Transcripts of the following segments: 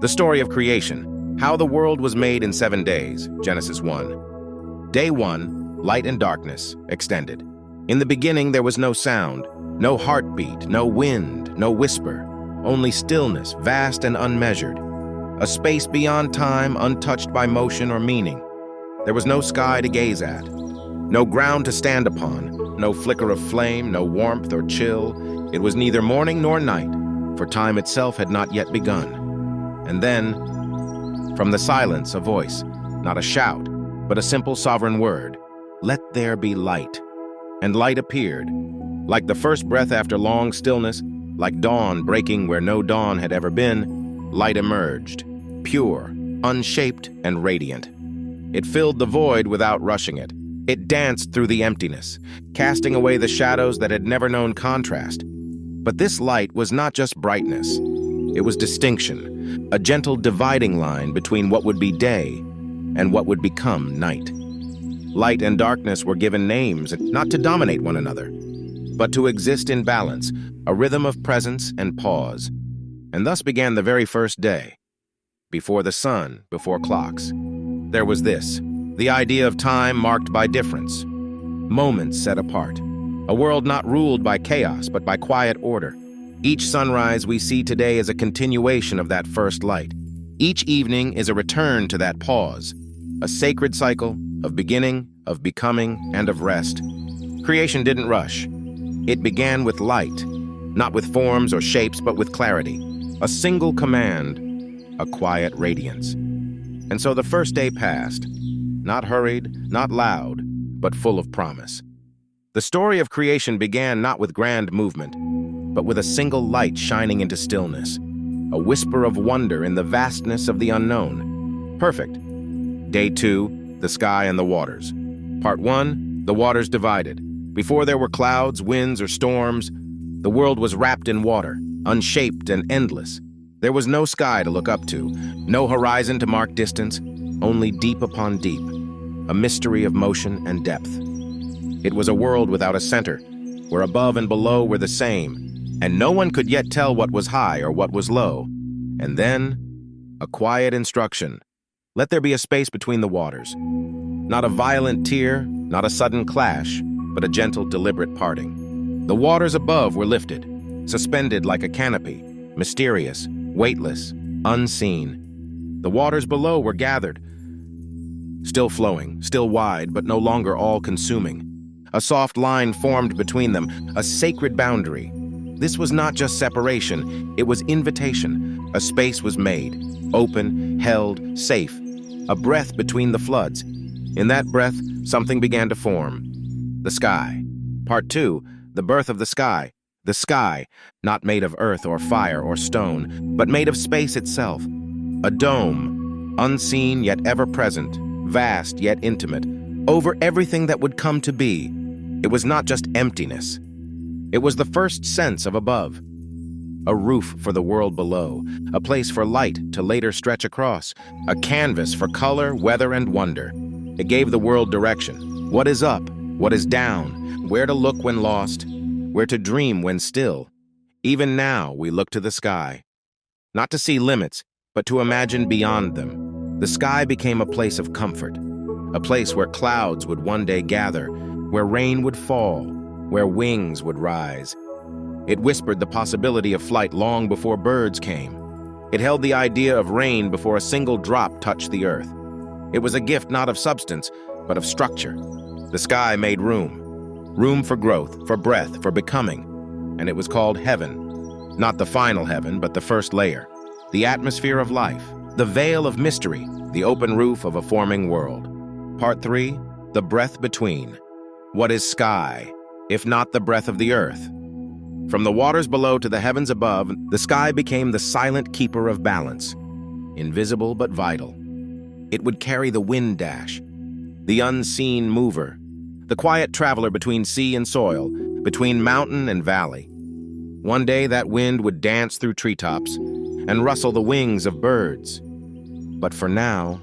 The story of creation, how the world was made in 7 days, Genesis 1. Day 1, light and darkness, extended. In the beginning there was no sound, no heartbeat, no wind, no whisper, only stillness, vast and unmeasured. A space beyond time, untouched by motion or meaning. There was no sky to gaze at, no ground to stand upon, no flicker of flame, no warmth or chill. It was neither morning nor night, for time itself had not yet begun. And then, from the silence, a voice, not a shout, but a simple sovereign word, "Let there be light." And light appeared, like the first breath after long stillness, like dawn breaking where no dawn had ever been. Light emerged, pure, unshaped, and radiant. It filled the void without rushing it. It danced through the emptiness, casting away the shadows that had never known contrast. But this light was not just brightness. It was distinction, a gentle dividing line between what would be day and what would become night. Light and darkness were given names, not to dominate one another, but to exist in balance, a rhythm of presence and pause. And thus began the very first day. Before the sun, before clocks. There was this, the idea of time marked by difference, moments set apart, a world not ruled by chaos but by quiet order. Each sunrise we see today is a continuation of that first light. Each evening is a return to that pause, a sacred cycle of beginning, of becoming, and of rest. Creation didn't rush. It began with light, not with forms or shapes, but with clarity. A single command, a quiet radiance. And so the first day passed, not hurried, not loud, but full of promise. The story of creation began not with grand movement, but with a single light shining into stillness, a whisper of wonder in the vastness of the unknown. Perfect. Day 2, the sky and the waters. Part 1, the waters divided. Before there were clouds, winds, or storms, the world was wrapped in water, unshaped and endless. There was no sky to look up to, no horizon to mark distance, only deep upon deep, a mystery of motion and depth. It was a world without a center, where above and below were the same, and no one could yet tell what was high or what was low. And then, a quiet instruction. Let there be a space between the waters. Not a violent tear, not a sudden clash, but a gentle, deliberate parting. The waters above were lifted, suspended like a canopy, mysterious, weightless, unseen. The waters below were gathered, still flowing, still wide, but no longer all-consuming. A soft line formed between them, a sacred boundary. This was not just separation, it was invitation. A space was made, open, held, safe, a breath between the floods. In that breath, something began to form. The sky. Part 2, the birth of the sky. The sky, not made of earth or fire or stone, but made of space itself. A dome, unseen yet ever present, vast yet intimate, over everything that would come to be. It was not just emptiness. It was the first sense of above. A roof for the world below, a place for light to later stretch across, a canvas for color, weather, and wonder. It gave the world direction. What is up? What is down? Where to look when lost? Where to dream when still? Even now we look to the sky. Not to see limits, but to imagine beyond them. The sky became a place of comfort, a place where clouds would one day gather, where rain would fall, where wings would rise. It whispered the possibility of flight long before birds came. It held the idea of rain before a single drop touched the earth. It was a gift not of substance, but of structure. The sky made room. Room for growth, for breath, for becoming. And it was called heaven. Not the final heaven, but the first layer. The atmosphere of life. The veil of mystery. The open roof of a forming world. Part 3, the breath between. What is sky, if not the breath of the earth? From the waters below to the heavens above, the sky became the silent keeper of balance. Invisible but vital. It would carry the wind dash, the unseen mover, the quiet traveler between sea and soil, between mountain and valley. One day that wind would dance through treetops and rustle the wings of birds. But for now,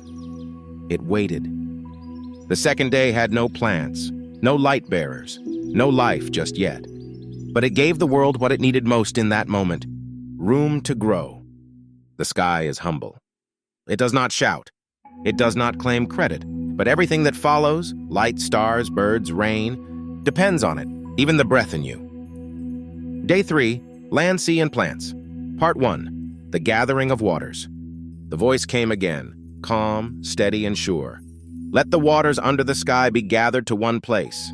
it waited. The second day had no plants, no light bearers, no life just yet. But it gave the world what it needed most in that moment: room to grow. The sky is humble. It does not shout. It does not claim credit. But everything that follows, light, stars, birds, rain, depends on it, even the breath in you. Day 3, Land, Sea, and Plants. Part 1, The Gathering of Waters. The voice came again, calm, steady, and sure. Let the waters under the sky be gathered to one place.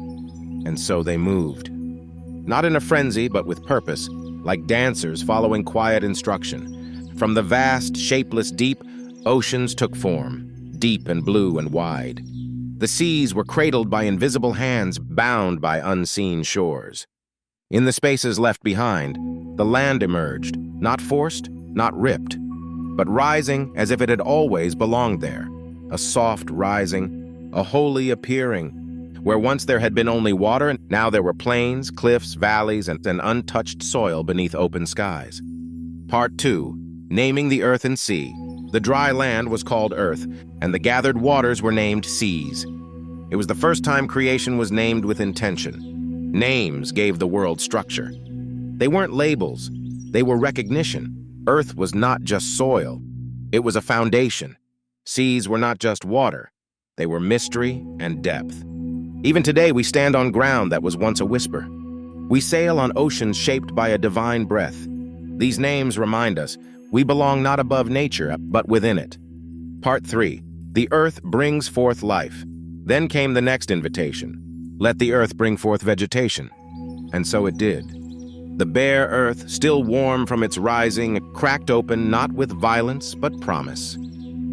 And so they moved. Not in a frenzy, but with purpose, like dancers following quiet instruction. From the vast, shapeless deep, oceans took form, deep and blue and wide. The seas were cradled by invisible hands, bound by unseen shores. In the spaces left behind, the land emerged, not forced, not ripped, but rising as if it had always belonged there. A soft rising, a holy appearing. Where once there had been only water, now there were plains, cliffs, valleys, and an untouched soil beneath open skies. Part 2, Naming the Earth and Sea. The dry land was called Earth, and the gathered waters were named seas. It was the first time creation was named with intention. Names gave the world structure. They weren't labels, they were recognition. Earth was not just soil, it was a foundation. Seas were not just water, they were mystery and depth. Even today we stand on ground that was once a whisper. We sail on oceans shaped by a divine breath. These names remind us we belong not above nature, but within it. Part 3, The Earth Brings Forth Life. Then came the next invitation. Let the earth bring forth vegetation. And so it did. The bare earth, still warm from its rising, cracked open not with violence, but promise.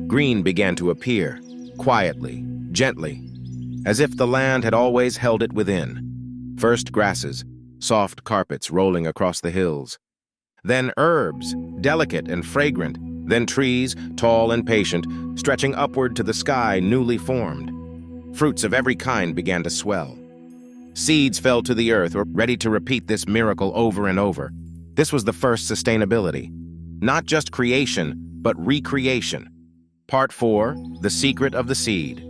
Green began to appear, quietly, gently, as if the land had always held it within. First grasses, soft carpets rolling across the hills. Then herbs, delicate and fragrant. Then trees, tall and patient, stretching upward to the sky newly formed. Fruits of every kind began to swell. Seeds fell to the earth, ready to repeat this miracle over and over. This was the first sustainability. Not just creation, but recreation. Part 4, The Secret of the Seed.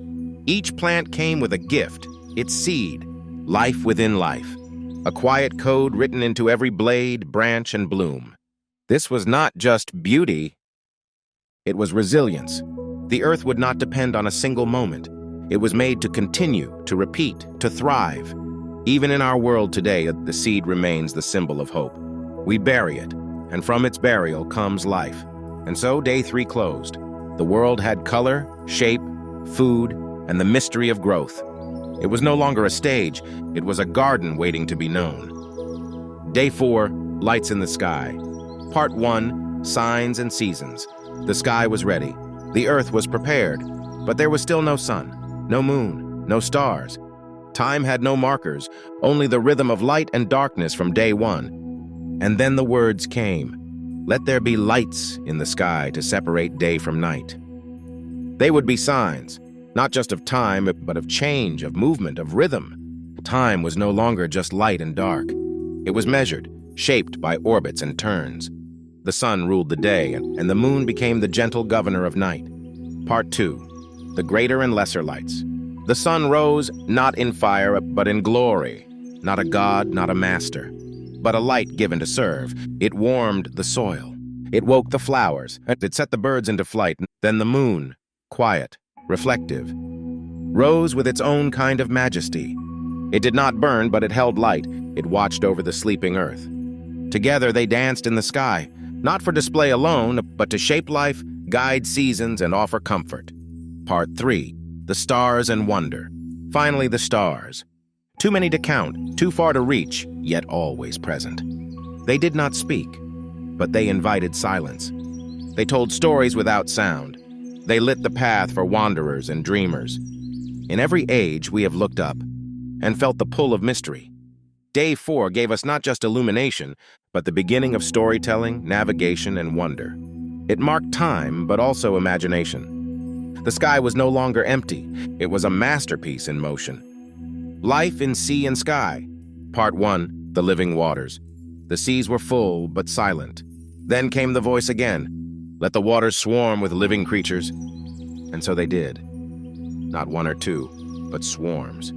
Each plant came with a gift, its seed, life within life. A quiet code written into every blade, branch, and bloom. This was not just beauty, it was resilience. The earth would not depend on a single moment. It was made to continue, to repeat, to thrive. Even in our world today, the seed remains the symbol of hope. We bury it, and from its burial comes life. And so day 3 closed. The world had color, shape, food, and the mystery of growth. It was no longer a stage, it was a garden waiting to be known. Day 4, Lights in the Sky. Part 1, Signs and Seasons. The sky was ready. The earth was prepared, but there was still no sun, no moon, no stars. Time had no markers, only the rhythm of light and darkness from day 1. And then the words came. Let there be lights in the sky to separate day from night. They would be signs, not just of time, but of change, of movement, of rhythm. Time was no longer just light and dark. It was measured, shaped by orbits and turns. The sun ruled the day, and the moon became the gentle governor of night. Part 2, The Greater and Lesser Lights. The sun rose not in fire, but in glory. Not a god, not a master, but a light given to serve. It warmed the soil. It woke the flowers. It set the birds into flight. Then the moon, quiet, reflective, rose with its own kind of majesty. It did not burn, but it held light. It watched over the sleeping earth. Together they danced in the sky, not for display alone, but to shape life, guide seasons, and offer comfort. Part 3, The Stars and Wonder. Finally, the stars. Too many to count, too far to reach, yet always present. They did not speak, but they invited silence. They told stories without sound. They lit the path for wanderers and dreamers. In every age, we have looked up and felt the pull of mystery. Day 4 gave us not just illumination, but the beginning of storytelling, navigation, and wonder. It marked time, but also imagination. The sky was no longer empty. It was a masterpiece in motion. Life in Sea and Sky. Part 1, The Living Waters. The seas were full, but silent. Then came the voice again. Let the waters swarm with living creatures. And so they did. Not one or two, but swarms.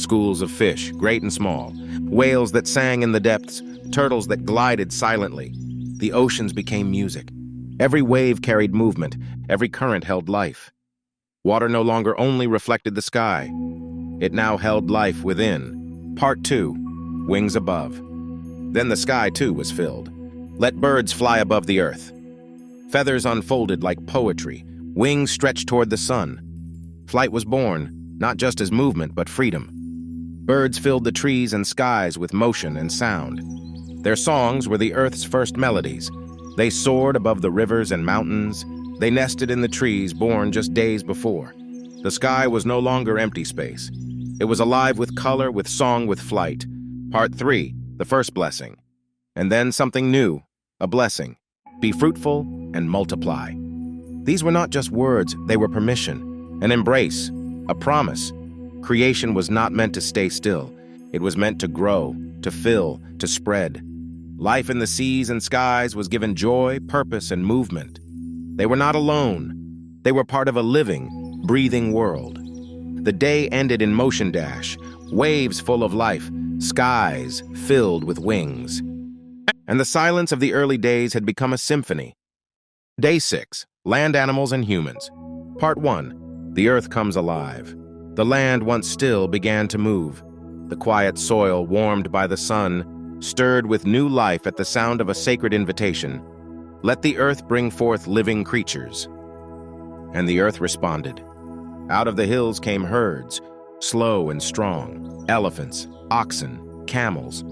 Schools of fish, great and small. Whales that sang in the depths, turtles that glided silently. The oceans became music. Every wave carried movement, every current held life. Water no longer only reflected the sky, it now held life within. Part 2, Wings Above. Then the sky too was filled. Let birds fly above the earth. Feathers unfolded like poetry, wings stretched toward the sun. Flight was born, not just as movement, but freedom. Birds filled the trees and skies with motion and sound. Their songs were the earth's first melodies. They soared above the rivers and mountains. They nested in the trees born just days before. The sky was no longer empty space. It was alive with color, with song, with flight. Part 3, the first blessing. And then something new, a blessing. Be fruitful and multiply. These were not just words, they were permission, an embrace, a promise. Creation was not meant to stay still. It was meant to grow, to fill, to spread. Life in the seas and skies was given joy, purpose, and movement. They were not alone. They were part of a living, breathing world. The day ended in motion dash, waves full of life, skies filled with wings. And the silence of the early days had become a symphony. Day 6, Land Animals and Humans. Part 1, The Earth Comes Alive. The land once still began to move. The quiet soil, warmed by the sun, stirred with new life at the sound of a sacred invitation. Let the earth bring forth living creatures. And the earth responded. Out of the hills came herds, slow and strong, elephants, oxen, camels.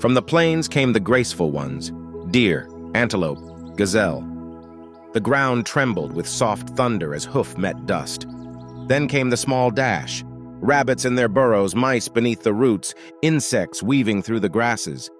From the plains came the graceful ones, deer, antelope, gazelle. The ground trembled with soft thunder as hoof met dust. Then came the small dash, rabbits in their burrows, mice beneath the roots, insects weaving through the grasses.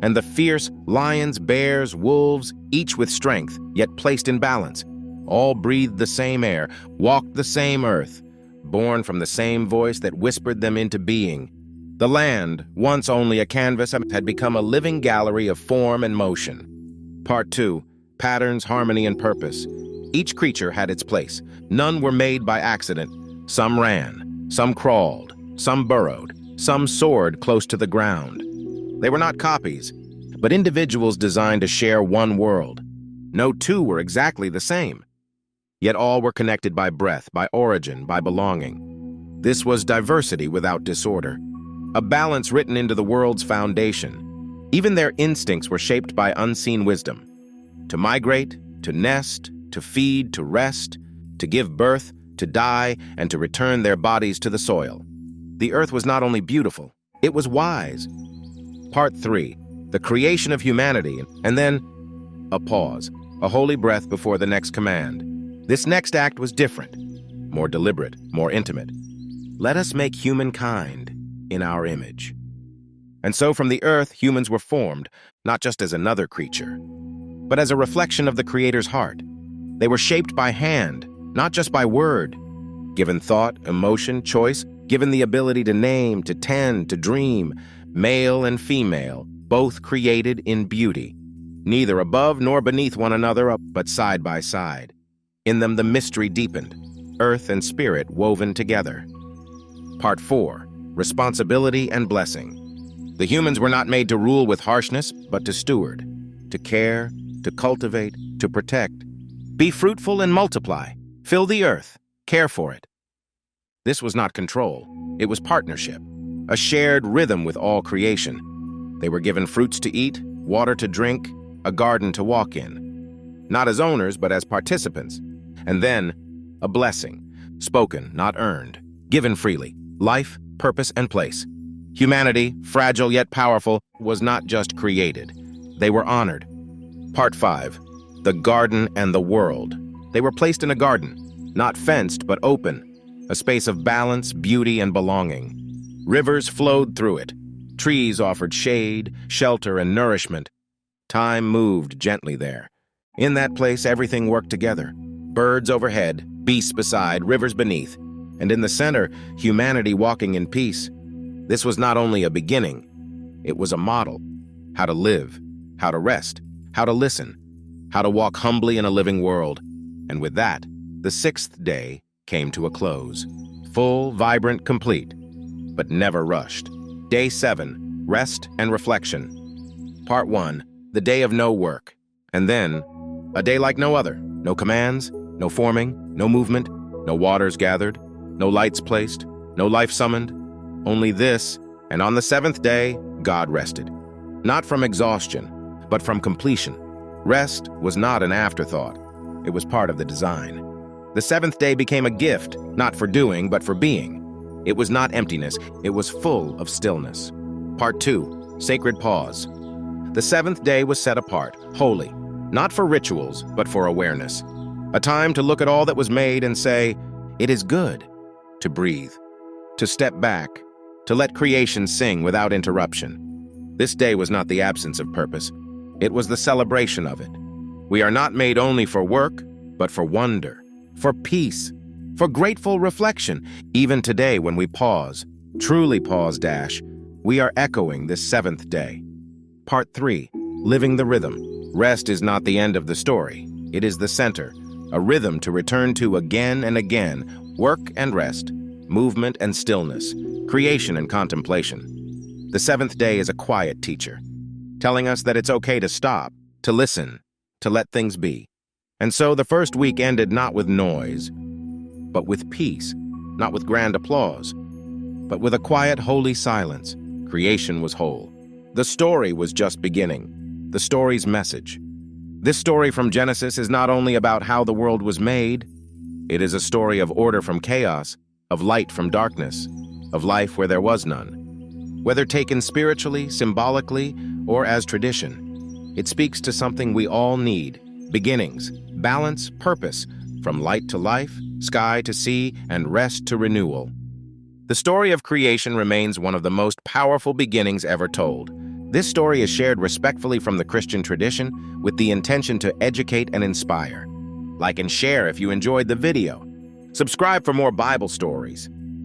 And the fierce lions, bears, wolves, each with strength, yet placed in balance, all breathed the same air, walked the same earth, born from the same voice that whispered them into being. The land, once only a canvas, had become a living gallery of form and motion. Part 2, Patterns, Harmony, and Purpose. Each creature had its place. None were made by accident. Some ran, some crawled, some burrowed, some soared close to the ground. They were not copies, but individuals designed to share one world. No two were exactly the same. Yet all were connected by breath, by origin, by belonging. This was diversity without disorder, a balance written into the world's foundation. Even their instincts were shaped by unseen wisdom. To migrate, to nest, to feed, to rest, to give birth, to die, and to return their bodies to the soil. The earth was not only beautiful, it was wise. Part 3, the creation of humanity, and then a pause, a holy breath before the next command. This next act was different, more deliberate, more intimate. Let us make humankind in our image. And so from the earth, humans were formed, not just as another creature, but as a reflection of the Creator's heart. They were shaped by hand, not just by word. Given thought, emotion, choice, given the ability to name, to tend, to dream, male and female, both created in beauty, neither above nor beneath one another, but side by side. In them the mystery deepened, earth and spirit woven together. Part 4, Responsibility and Blessing. The humans were not made to rule with harshness, but to steward, to care, to cultivate, to protect. Be fruitful and multiply. Fill the earth. Care for it. This was not control. It was partnership, a shared rhythm with all creation. They were given fruits to eat, water to drink, a garden to walk in. Not as owners, but as participants. And then, a blessing, spoken, not earned, given freely, life, purpose, and place. Humanity, fragile yet powerful, was not just created. They were honored. Part 5, the garden and the world. They were placed in a garden, not fenced, but open, a space of balance, beauty, and belonging. Rivers flowed through it. Trees offered shade, shelter, and nourishment. Time moved gently there. In that place, everything worked together. Birds overhead, beasts beside, rivers beneath, and in the center, humanity walking in peace. This was not only a beginning, it was a model. How to live, how to rest, how to listen, how to walk humbly in a living world. And with that, the 6th day came to a close. Full, vibrant, complete, but never rushed. Day 7, Rest and Reflection. Part 1, the day of no work. And then, A day like no other. No commands, no forming, no movement, no waters gathered, no lights placed, no life summoned. Only this, and on the seventh day, God rested. Not from exhaustion, but from completion. Rest was not an afterthought. It was part of the design. The seventh day became a gift, not for doing, but for being. It was not emptiness, it was full of stillness. Part 2, Sacred Pause. The seventh day was set apart, holy, not for rituals, but for awareness. A time to look at all that was made and say, it is good. To breathe, to step back, to let creation sing without interruption. This day was not the absence of purpose. It was the celebration of it. We are not made only for work, but for wonder, for peace, for grateful reflection. Even today when we pause, truly pause, we are echoing this seventh day. Part 3, Living the Rhythm. Rest is not the end of the story. It is the center, a rhythm to return to again and again, work and rest, movement and stillness, creation and contemplation. The seventh day is a quiet teacher, telling us that it's okay to stop, to listen, to let things be. And so the first week ended not with noise, but with peace, not with grand applause, but with a quiet, holy silence. Creation was whole. The story was just beginning, the story's message. This story from Genesis is not only about how the world was made, it is a story of order from chaos, of light from darkness, of life where there was none. Whether taken spiritually, symbolically, or as tradition, it speaks to something we all need: beginnings, balance, purpose, from light to life, sky to sea, and rest to renewal. The story of creation remains one of the most powerful beginnings ever told. This story is shared respectfully from the Christian tradition with the intention to educate and inspire. Like and share if you enjoyed the video. Subscribe for more Bible stories.